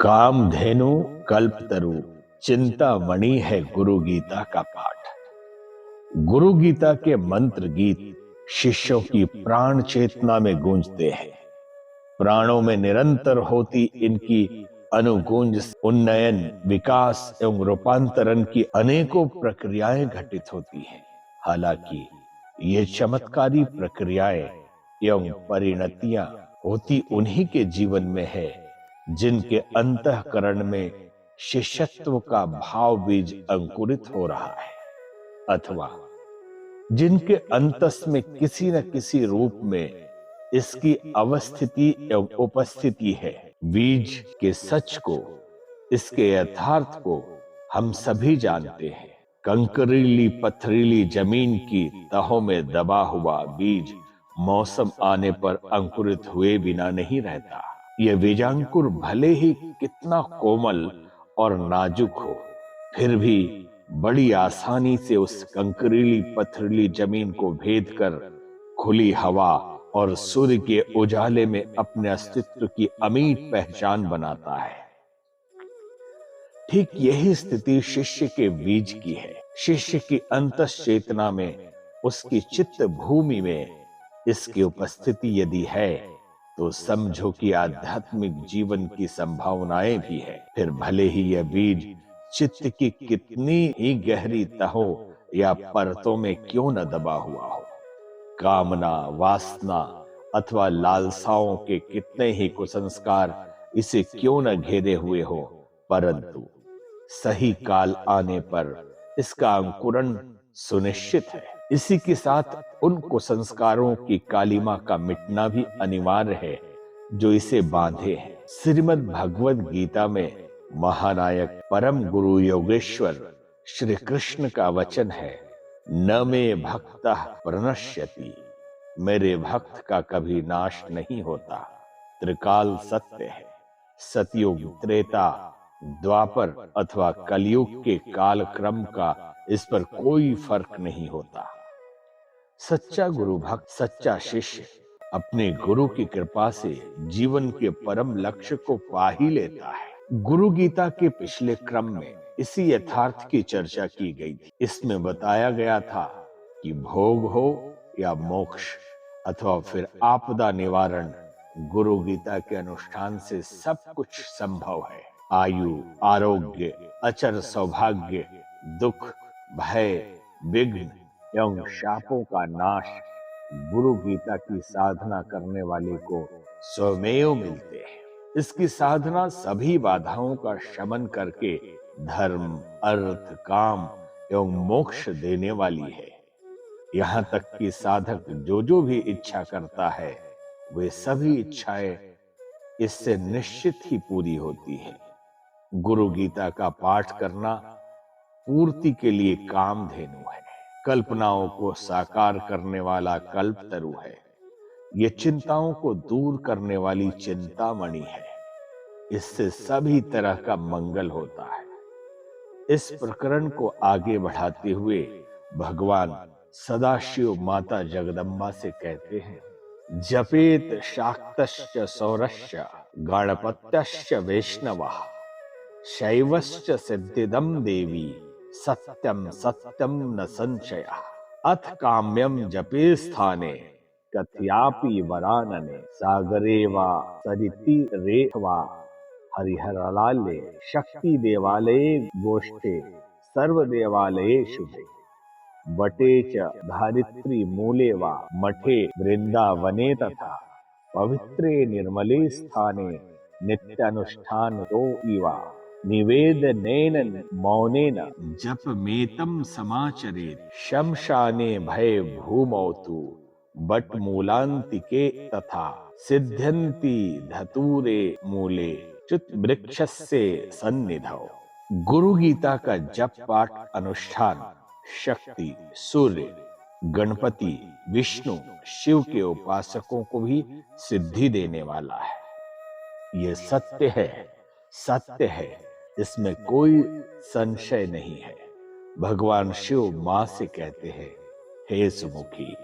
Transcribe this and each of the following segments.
कामधेनु कल्पतरु चिंतामणि है गुरु गीता का पाठ। गुरु गीता के मंत्र गीत शिष्यों की प्राण चेतना में गूंजते हैं। प्राणों में निरंतर होती इनकी अनुगूंज उन्नयन, विकास एवं रूपांतरण की अनेकों प्रक्रियाएं घटित होती हैं। हालांकि ये चमत्कारी प्रक्रियाएं एवं परिणतियां होती उन्हीं के जीवन में है जिनके अंतःकरण में शिष्यत्व का भाव बीज अंकुरित हो रहा है, अथवा जिनके अंतस में किसी न किसी रूप में इसकी अवस्थिति एवं उपस्थिति है। बीज के सच को, इसके यथार्थ को हम सभी जानते हैं। कंकरीली पथरीली जमीन की तहों में दबा हुआ बीज मौसम आने पर अंकुरित हुए बिना नहीं रहता। यह बीजांकुर भले ही कितना कोमल और नाजुक हो, फिर भी बड़ी आसानी से उस कंकरीली पथरीली जमीन को भेद कर खुली हवा और सूर्य के उजाले में अपने अस्तित्व की अमीट पहचान बनाता है। ठीक यही स्थिति शिष्य के बीज की है। शिष्य की अंतस चेतना में, उसकी चित्त भूमि में इसकी उपस्थिति यदि है तो समझो कि आध्यात्मिक जीवन की संभावनाएं भी है। फिर भले ही यह बीज चित्त की कितनी ही गहरी तहों या परतों में क्यों न दबा हुआ हो, कामना, वासना अथवा लालसाओं के कितने ही कुसंस्कार इसे क्यों न घेरे हुए हो, परंतु सही काल आने पर इसका अंकुरण सुनिश्चित है। इसी के साथ उन कुसंस्कारों की कालिमा का मिटना भी अनिवार्य है जो इसे बांधे हैं। श्रीमद् भगवद गीता में महानायक परम गुरु योगेश्वर श्री कृष्ण का वचन है, न मे भक्तः प्रणश्यति, मेरे भक्त का कभी नाश नहीं होता। त्रिकाल सत्य है। सतयुग, त्रेता, द्वापर अथवा कलयुग के काल क्रम का इस पर कोई फर्क नहीं होता। सच्चा गुरु भक्त, सच्चा शिष्य अपने गुरु की कृपा से जीवन के परम लक्ष्य को पा ही लेता है। गुरु गीता के पिछले क्रम में इसी यथार्थ की चर्चा की गई थी। इसमें बताया गया था कि भोग हो या मोक्ष अथवा फिर आपदा निवारण, गुरु गीता के अनुष्ठान से सब कुछ संभव है। आयु, आरोग्य, अचर सौभाग्य, दुख, भय, विघ्न एवं शापों का नाश गुरु गीता की साधना करने वाले को स्वमेव मिलते हैं। इसकी साधना सभी बाधाओं का शमन करके धर्म, अर्थ, काम एवं मोक्ष देने वाली है। यहाँ तक कि साधक जो भी इच्छा करता है, वे सभी इच्छाएं इससे निश्चित ही पूरी होती है। गुरु गीता का पाठ करना पूर्ति के लिए कामधेनु है। कल्पनाओं को साकार करने वाला कल्पतरु है। ये चिंताओं को दूर करने वाली चिंतामणि है। इससे सभी तरह का मंगल होता है। इस प्रकरण को आगे बढ़ाते हुए भगवान सदाशिव माता जगदम्बा से कहते हैं, जपेत शाक्तश्च सौरश्च गणपत्यश्च वैष्णवः शैवश्च सिद्धिदं देवी सत्यम सत्यम न संशय। अथ काम्यम जपे स्थाने कथयापि वरानने सागरे वा सरितिरे वा हरिहरलाले शक्ति देवालये गोष्ठे सर्वदेवालये शुभे वटे च धारित्री मूले वा मठे वृंदावने तथा पवित्रे निर्मले स्थाने नित्यानुष्ठानो इवा निवेदनेन मौनेन जपमेतं समाचरेत् शमशाने भय भूमौतु बटमूलान्तिके तथा सिद्ध्यन्ति धतूरे मूले च्युत वृक्षस्य सन्निधौ। गुरु गीता का जप पाठ अनुष्ठान शक्ति, सूर्य, गणपति, विष्णु, शिव के उपासकों को भी सिद्धि देने वाला है। यह सत्य है, सत्य है, इसमें कोई संशय नहीं है। भगवान शिव मां से कहते हैं, हे सुमुखी,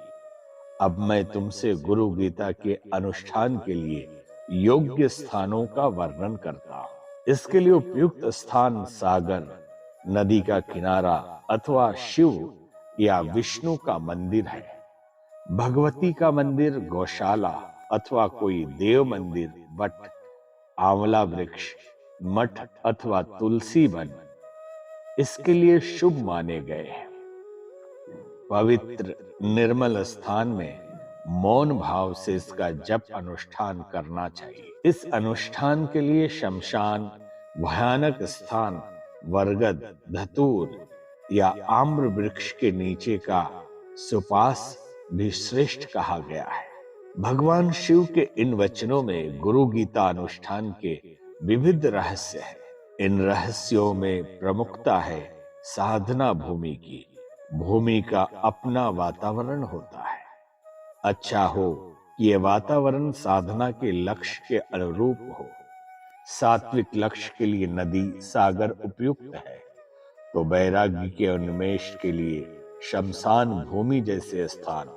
अब मैं तुमसे गुरु गीता के अनुष्ठान के लिए योग्य स्थानों का वर्णन करता हूं। इसके लिए उपयुक्त स्थान सागर, नदी का किनारा अथवा शिव या विष्णु का मंदिर है। भगवती का मंदिर, गौशाला अथवा कोई देव मंदिर, वट, आंवला वृक्ष, मठ अथवा तुलसी वन इसके लिए शुभ माने गए हैं। पवित्र निर्मल स्थान में मौन भाव से इसका जप अनुष्ठान करना चाहिए। इस अनुष्ठान के लिए शमशान, भयानक स्थान, बरगद, धतूर या आम्र वृक्ष के नीचे का सुपास भी श्रेष्ठ कहा गया है। भगवान शिव के इन वचनों में गुरु गीता अनुष्ठान के विविध रहस्य हैं। इन रहस्यों में प्रमुखता है साधना भूमि की। भूमि का अपना वातावरण होता है। अच्छा हो कि यह वातावरण साधना के लक्ष्य के अनुरूप हो। सात्विक लक्ष्य के लिए नदी, सागर उपयुक्त है, तो वैराग्य के उन्मेष के लिए शमशान भूमि जैसे स्थान,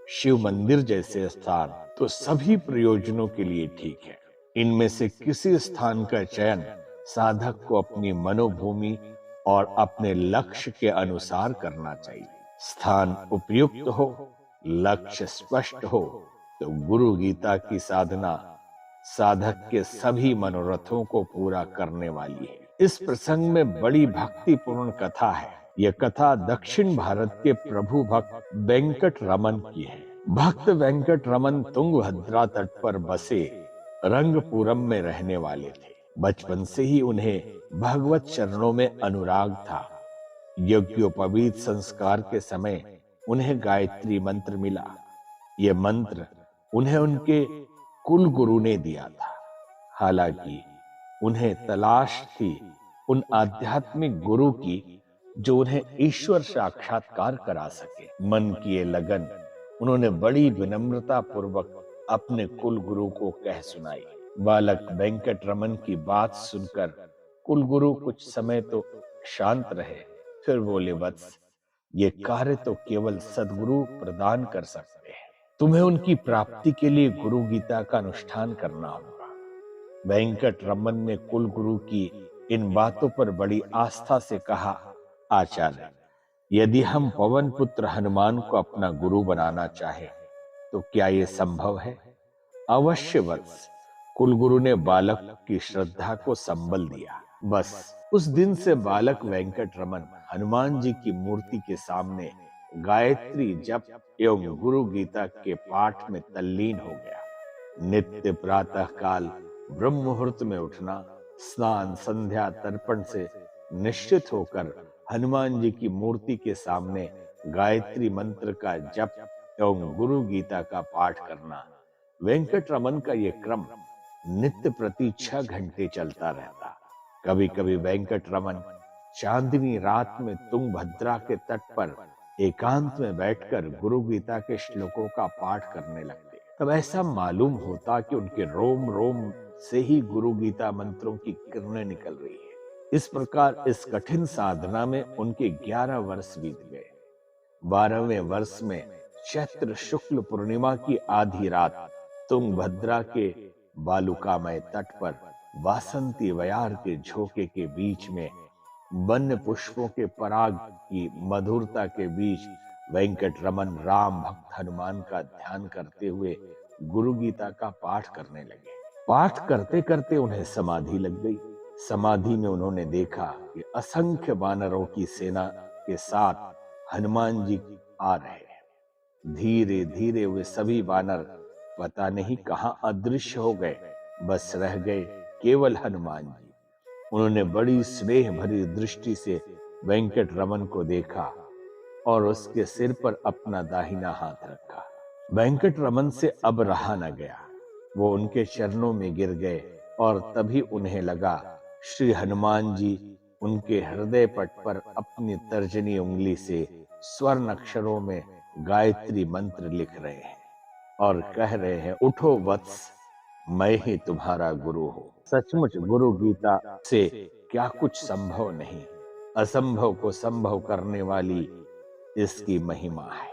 शिव मंदिर जैसे स्थान तो सभी प्रयोजनों के लिए ठीक है। इनमें से किसी स्थान का चयन साधक को अपनी मनोभूमि और अपने लक्ष्य के अनुसार करना चाहिए। स्थान उपयुक्त हो, लक्ष्य स्पष्ट हो, तो गुरु गीता की साधना साधक के सभी मनोरथों को पूरा करने वाली है। इस प्रसंग में बड़ी भक्तिपूर्ण कथा है। यह कथा दक्षिण भारत के प्रभु भक्त वेंकट रमन की है। भक्त वेंकट रमन तुंगभद्रा तट पर बसे रंगपुरम में रहने वाले थे। बचपन से ही उन्हें भगवत चरणों में अनुराग था। यज्ञोपवीत संस्कार के समय उन्हें गायत्री मंत्र मिला। यह मंत्र उन्हें उनके कुल गुरु ने दिया था। हालांकि उन्हें तलाश थी उन आध्यात्मिक गुरु की जो उन्हें ईश्वर साक्षात्कार करा सके। मन की ये लगन उन्होंने बड़ी विनम्रता पूर्वक अपने कुल गुरु को कह सुनाई। बालक वेंकट रमन की बात सुनकर कुल गुरु कुछ समय तो शांत रहे, फिर बोले, वत्स, ये कार्य तो केवल सद्गुरु प्रदान कर सकते हैं। तुम्हें उनकी प्राप्ति के लिए गुरु गीता का अनुष्ठान करना होगा। वेंकट रमन ने कुल गुरु की इन बातों पर बड़ी आस्था से कहा, आचार्य, यदि हम पवन पुत्र हनुमान को अपना गुरु बनाना चाहे तो क्या यह संभव है? अवश्य वत्स। कुलगुरु ने बालक की श्रद्धा को संबल दिया। बस उस दिन से बालक वेंकट रमन हनुमान जी की मूर्ति के सामने गायत्री जप एवं गुरु गीता के पाठ में तल्लीन हो गया। नित्य प्रातः काल ब्रह्म मुहूर्त में उठना, स्नान, संध्या, तर्पण से निश्चित होकर हनुमान जी की मूर्ति के सामने गायत्री मंत्र का जप एवं गुरु गीता का पाठ करना, वेंकट रमन का यह क्रम नित्य प्रति 6 घंटे चलता रहता। कभी कभी वेंकट रमन चांदनी रात में तुंगभद्रा के तट पर एकांत में बैठकर गुरु गीता के श्लोकों का पाठ करने लगते। तब ऐसा मालूम होता कि उनके रोम रोम से ही गुरु गीता मंत्रों की किरणें निकल रही है। इस प्रकार इस कठिन साधना में उनके 11 वर्ष बीत गए। 12वें वर्ष में चैत्र शुक्ल पूर्णिमा की आधी रात तुंगभद्रा के बालुकामय तट पर वासंती वयार के झोंके के बीच में वन्य पुष्पों के पराग की मधुरता के बीच वेंकट रमन राम भक्त हनुमान का ध्यान करते हुए गुरु गीता का पाठ करने लगे। पाठ करते करते उन्हें समाधि लग गई। समाधि में उन्होंने देखा कि असंख्य वानरों की सेना के साथ हनुमान जी आ रहे हैं। धीरे धीरे वे सभी वानर पता नहीं कहां अदृश्य हो गए, बस रह गए केवल हनुमान जी। उन्होंने बड़ी स्नेह भरी दृष्टि से वेंकट रमन को देखा और उसके सिर पर अपना दाहिना हाथ रखा। वेंकट रमन से अब रहा न गया। वो उनके चरणों में गिर गए और तभी उन्हें लगा श्री हनुमान जी उनके हृदय पट पर अपनी तर्जनी उंगली से स्वर्ण अक्षरों में गायत्री मंत्र लिख रहे हैं और कह रहे हैं, उठो वत्स, मैं ही तुम्हारा गुरु हूं। सचमुच गुरु गीता से क्या कुछ संभव नहीं, असंभव को संभव करने वाली इसकी महिमा है।